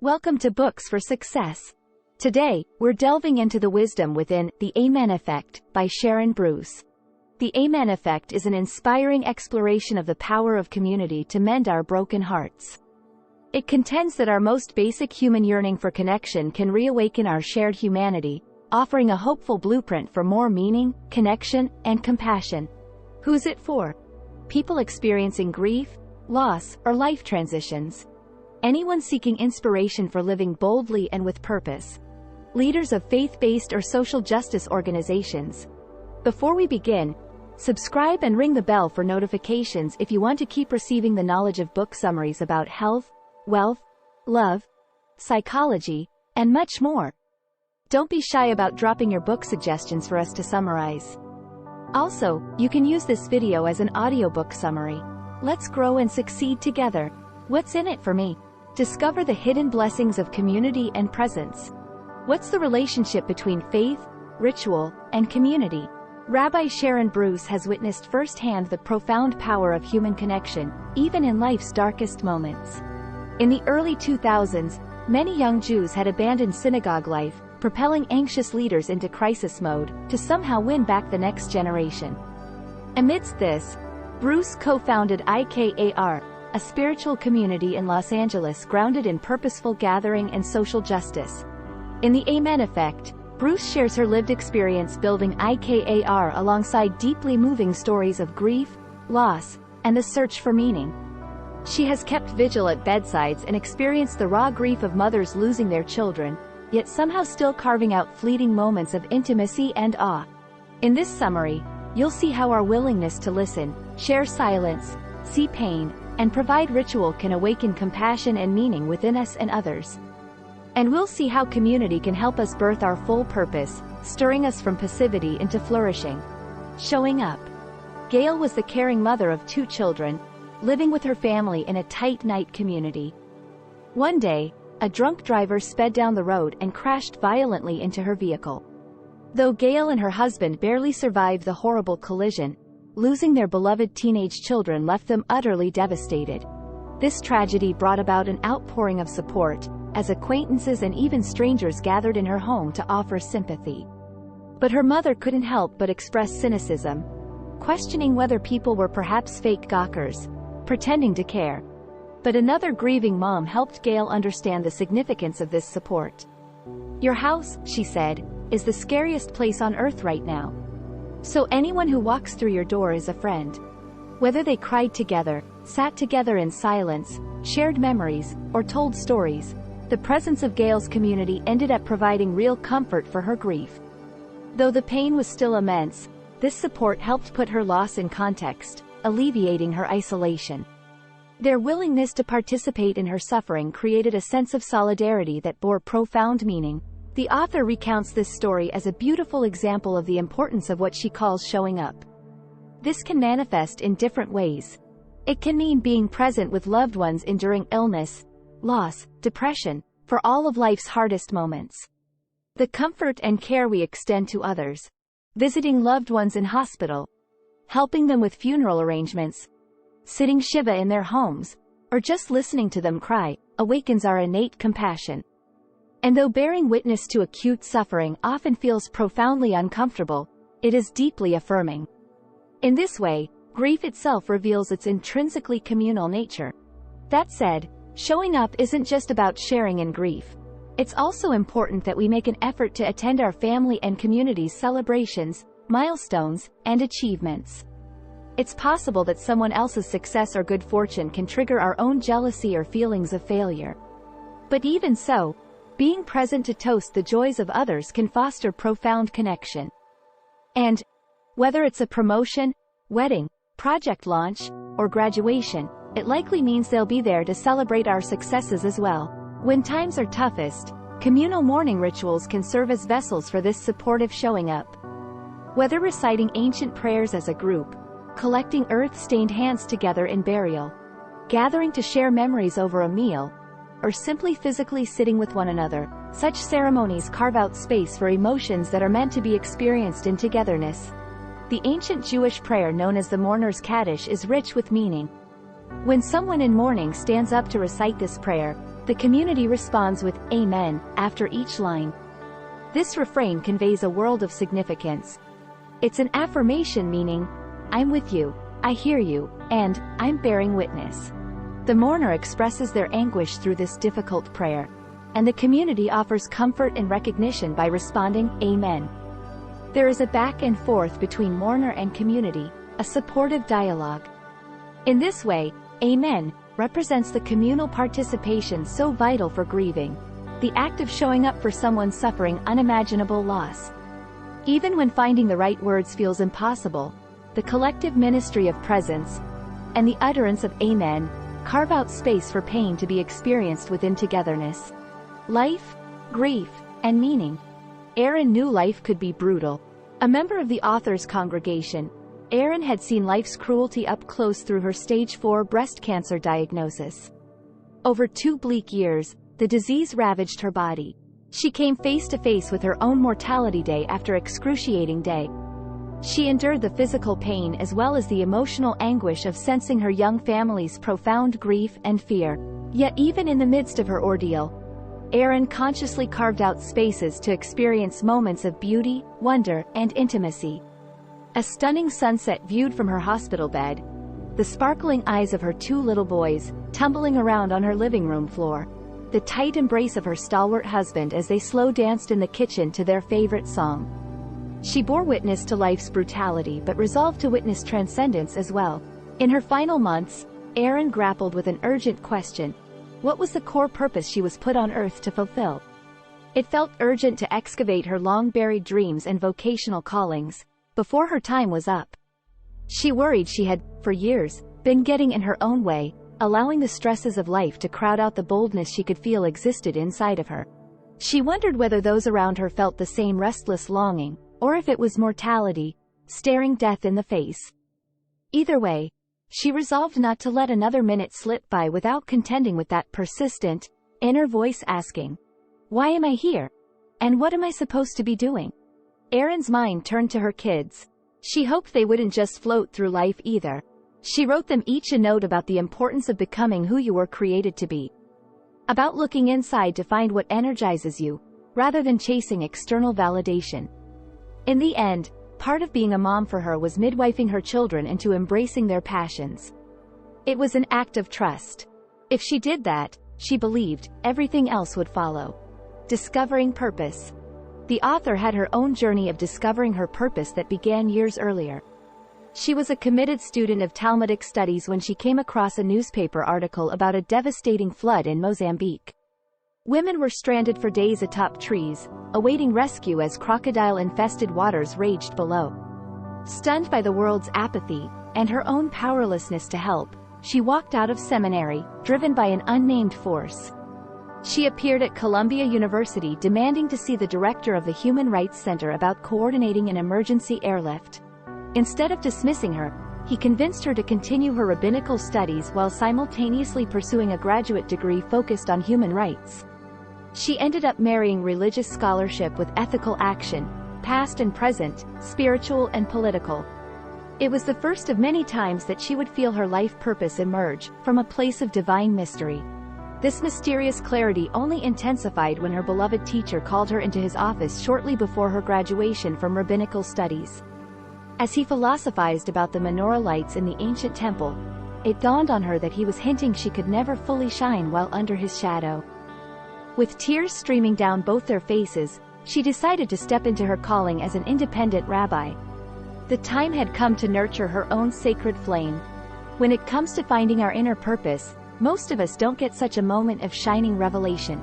Welcome to Books for Success. Today, we're delving into the wisdom within The Amen Effect by Sharon Brous. The Amen Effect is an inspiring exploration of the power of community to mend our broken hearts. It contends that our most basic human yearning for connection can reawaken our shared humanity, offering a hopeful blueprint for more meaning, connection, and compassion. Who's it for? People experiencing grief, loss, or life transitions. Anyone seeking inspiration for living boldly and with purpose. Leaders of faith-based or social justice organizations. Before we begin, subscribe and ring the bell for notifications if you want to keep receiving the knowledge of book summaries about health, wealth, love, psychology, and much more. Don't be shy about dropping your book suggestions for us to summarize. Also, you can use this video as an audiobook summary. Let's grow and succeed together. What's in it for me? Discover the hidden blessings of community and presence. What's the relationship between faith, ritual, and community? Rabbi Sharon Brous has witnessed firsthand the profound power of human connection, even in life's darkest moments. In the early 2000s, many young Jews had abandoned synagogue life, propelling anxious leaders into crisis mode, to somehow win back the next generation. Amidst this, Brous co-founded IKAR, a spiritual community in Los Angeles grounded in purposeful gathering and social justice. In The Amen Effect, Brous shares her lived experience building IKAR alongside deeply moving stories of grief, loss, and the search for meaning. She has kept vigil at bedsides and experienced the raw grief of mothers losing their children, yet somehow still carving out fleeting moments of intimacy and awe. In this summary, you'll see how our willingness to listen, share silence, see pain, and provide ritual can awaken compassion and meaning within us and others. And we'll see how community can help us birth our full purpose, stirring us from passivity into flourishing. Showing up. Gail was the caring mother of 2 children, living with her family in a tight-knit community. One day, a drunk driver sped down the road and crashed violently into her vehicle. Though Gail and her husband barely survived the horrible collision, losing their beloved teenage children left them utterly devastated. This tragedy brought about an outpouring of support, as acquaintances and even strangers gathered in her home to offer sympathy. But her mother couldn't help but express cynicism, questioning whether people were perhaps fake gawkers, pretending to care. But another grieving mom helped Gail understand the significance of this support. "Your house," she said, "is the scariest place on earth right now. So anyone who walks through your door is a friend." Whether they cried together, sat together in silence, shared memories, or told stories, the presence of Gail's community ended up providing real comfort for her grief. Though the pain was still immense, this support helped put her loss in context, alleviating her isolation. Their willingness to participate in her suffering created a sense of solidarity that bore profound meaning. The author recounts this story as a beautiful example of the importance of what she calls showing up. This can manifest in different ways. It can mean being present with loved ones enduring illness, loss, depression, for all of life's hardest moments. The comfort and care we extend to others. Visiting loved ones in hospital. Helping them with funeral arrangements. Sitting Shiva in their homes, or just listening to them cry, awakens our innate compassion. And though bearing witness to acute suffering often feels profoundly uncomfortable, it is deeply affirming. In this way, grief itself reveals its intrinsically communal nature. That said, showing up isn't just about sharing in grief. It's also important that we make an effort to attend our family and community's celebrations, milestones, and achievements. It's possible that someone else's success or good fortune can trigger our own jealousy or feelings of failure. But even so, being present to toast the joys of others can foster profound connection. And, whether it's a promotion, wedding, project launch, or graduation, it likely means they'll be there to celebrate our successes as well. When times are toughest, communal mourning rituals can serve as vessels for this supportive showing up. Whether reciting ancient prayers as a group, collecting earth-stained hands together in burial, gathering to share memories over a meal, or simply physically sitting with one another, such ceremonies carve out space for emotions that are meant to be experienced in togetherness. The ancient Jewish prayer known as the Mourner's Kaddish is rich with meaning. When someone in mourning stands up to recite this prayer, The community responds with "Amen" after each line. This refrain conveys a world of significance. It's an affirmation meaning, "I'm with you, I hear you, and I'm bearing witness." The mourner expresses their anguish through this difficult prayer, and the community offers comfort and recognition by responding, "Amen." There is a back and forth between mourner and community, a supportive dialogue. In this way, "Amen" represents the communal participation so vital for grieving, the act of showing up for someone suffering unimaginable loss. Even when finding the right words feels impossible, the collective ministry of presence and the utterance of "Amen" carve out space for pain to be experienced within togetherness. Life, grief, and meaning. Aaron knew life could be brutal. A member of the author's congregation, Aaron had seen life's cruelty up close through her stage 4 breast cancer diagnosis. Over 2 bleak years, the disease ravaged her body. She came face to face with her own mortality day after excruciating day. She endured the physical pain as well as the emotional anguish of sensing her young family's profound grief and fear. Yet even in the midst of her ordeal, Aaron consciously carved out spaces to experience moments of beauty, wonder, and intimacy. A stunning sunset viewed from her hospital bed, the sparkling eyes of her 2 little boys, tumbling around on her living room floor, the tight embrace of her stalwart husband as they slow danced in the kitchen to their favorite song. She bore witness to life's brutality but resolved to witness transcendence as well. In her final months, Erin grappled with an urgent question. What was the core purpose she was put on earth to fulfill? It felt urgent to excavate her long-buried dreams and vocational callings, before her time was up. She worried she had, for years, been getting in her own way, allowing the stresses of life to crowd out the boldness she could feel existed inside of her. She wondered whether those around her felt the same restless longing, or if it was mortality, staring death in the face. Either way, she resolved not to let another minute slip by without contending with that persistent, inner voice asking, "Why am I here? And what am I supposed to be doing?" Erin's mind turned to her kids. She hoped they wouldn't just float through life either. She wrote them each a note about the importance of becoming who you were created to be. About looking inside to find what energizes you, rather than chasing external validation. In the end, part of being a mom for her was midwifing her children into embracing their passions. It was an act of trust. If she did that, she believed, everything else would follow. Discovering purpose. The author had her own journey of discovering her purpose that began years earlier. She was a committed student of Talmudic studies when she came across a newspaper article about a devastating flood in Mozambique. Women were stranded for days atop trees, awaiting rescue as crocodile-infested waters raged below. Stunned by the world's apathy, and her own powerlessness to help, she walked out of seminary, driven by an unnamed force. She appeared at Columbia University demanding to see the director of the Human Rights Center about coordinating an emergency airlift. Instead of dismissing her, he convinced her to continue her rabbinical studies while simultaneously pursuing a graduate degree focused on human rights. She ended up marrying religious scholarship with ethical action, past and present, spiritual and political. It was the first of many times that she would feel her life purpose emerge from a place of divine mystery. This mysterious clarity only intensified when her beloved teacher called her into his office shortly before her graduation from rabbinical studies. As he philosophized about the menorah lights in the ancient temple, it dawned on her that he was hinting she could never fully shine while under his shadow. With tears streaming down both their faces, she decided to step into her calling as an independent rabbi. The time had come to nurture her own sacred flame. When it comes to finding our inner purpose, most of us don't get such a moment of shining revelation.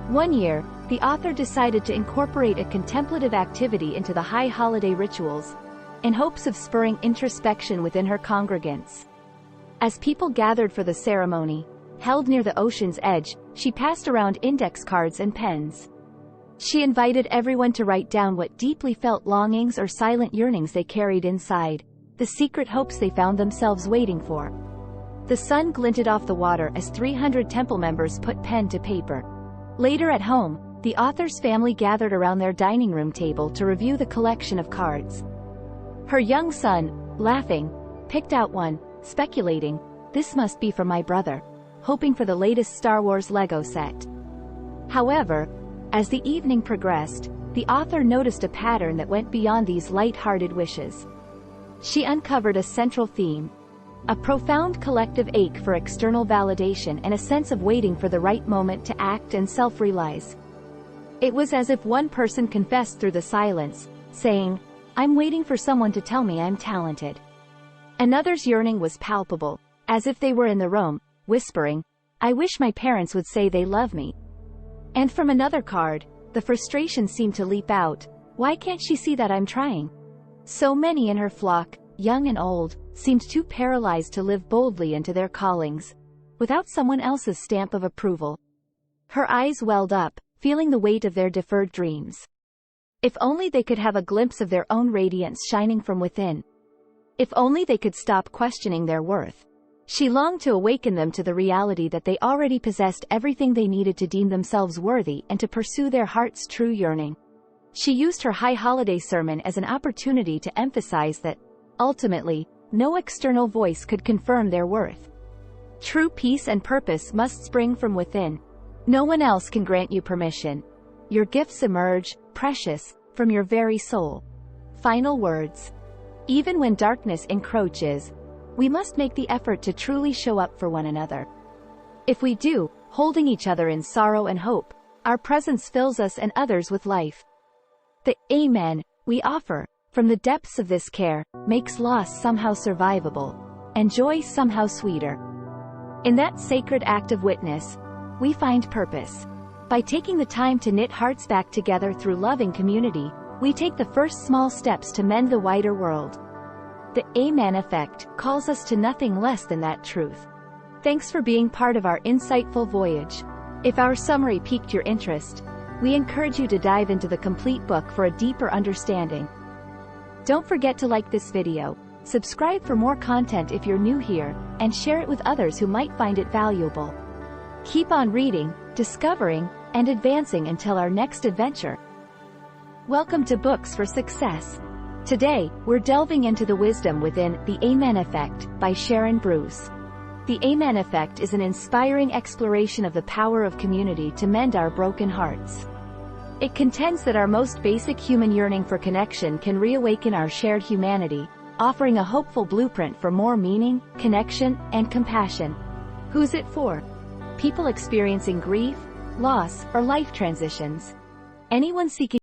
One year, the author decided to incorporate a contemplative activity into the high holiday rituals, in hopes of spurring introspection within her congregants. As people gathered for the ceremony, held near the ocean's edge, she passed around index cards and pens. She invited everyone to write down what deeply felt longings or silent yearnings they carried inside, the secret hopes they found themselves waiting for. The sun glinted off the water as 300 temple members put pen to paper. Later at home, the author's family gathered around their dining room table to review the collection of cards. Her young son, laughing, picked out one, speculating, "This must be for my brother. hoping for the latest Star Wars Lego set. However, as the evening progressed, the author noticed a pattern that went beyond these light-hearted wishes. She uncovered a central theme: a profound collective ache for external validation and a sense of waiting for the right moment to act and self-realize. It was as if one person confessed through the silence, saying, "I'm waiting for someone to tell me I'm talented." Another's yearning was palpable, as if they were in the room, whispering, "I wish my parents would say they love me." And from another card, the frustration seemed to leap out, "Why can't she see that I'm trying?" So many in her flock, young and old, seemed too paralyzed to live boldly into their callings, without someone else's stamp of approval. Her eyes welled up, feeling the weight of their deferred dreams. If only they could have a glimpse of their own radiance shining from within. If only they could stop questioning their worth. She longed to awaken them to the reality that they already possessed everything they needed to deem themselves worthy and to pursue their heart's true yearning. She used her high holiday sermon as an opportunity to emphasize that, ultimately, no external voice could confirm their worth. True peace and purpose must spring from within. No one else can grant you permission. Your gifts emerge, precious, from your very soul. Final words. Even when darkness encroaches, we must make the effort to truly show up for one another. If we do, holding each other in sorrow and hope, our presence fills us and others with life. The Amen we offer, from the depths of this care, makes loss somehow survivable, and joy somehow sweeter. In that sacred act of witness, we find purpose. By taking the time to knit hearts back together through loving community, we take the first small steps to mend the wider world. The Amen Effect calls us to nothing less than that truth. Thanks for being part of our insightful voyage. If our summary piqued your interest, we encourage you to dive into the complete book for a deeper understanding. Don't forget to like this video, subscribe for more content if you're new here, and share it with others who might find it valuable. Keep on reading, discovering, and advancing until our next adventure. Welcome to Books for Success. Today, we're delving into the wisdom within The Amen Effect by Sharon Brous. The Amen Effect is an inspiring exploration of the power of community to mend our broken hearts. It contends that our most basic human yearning for connection can reawaken our shared humanity, offering a hopeful blueprint for more meaning, connection, and compassion. Who's it for? People experiencing grief, loss, or life transitions. Anyone seeking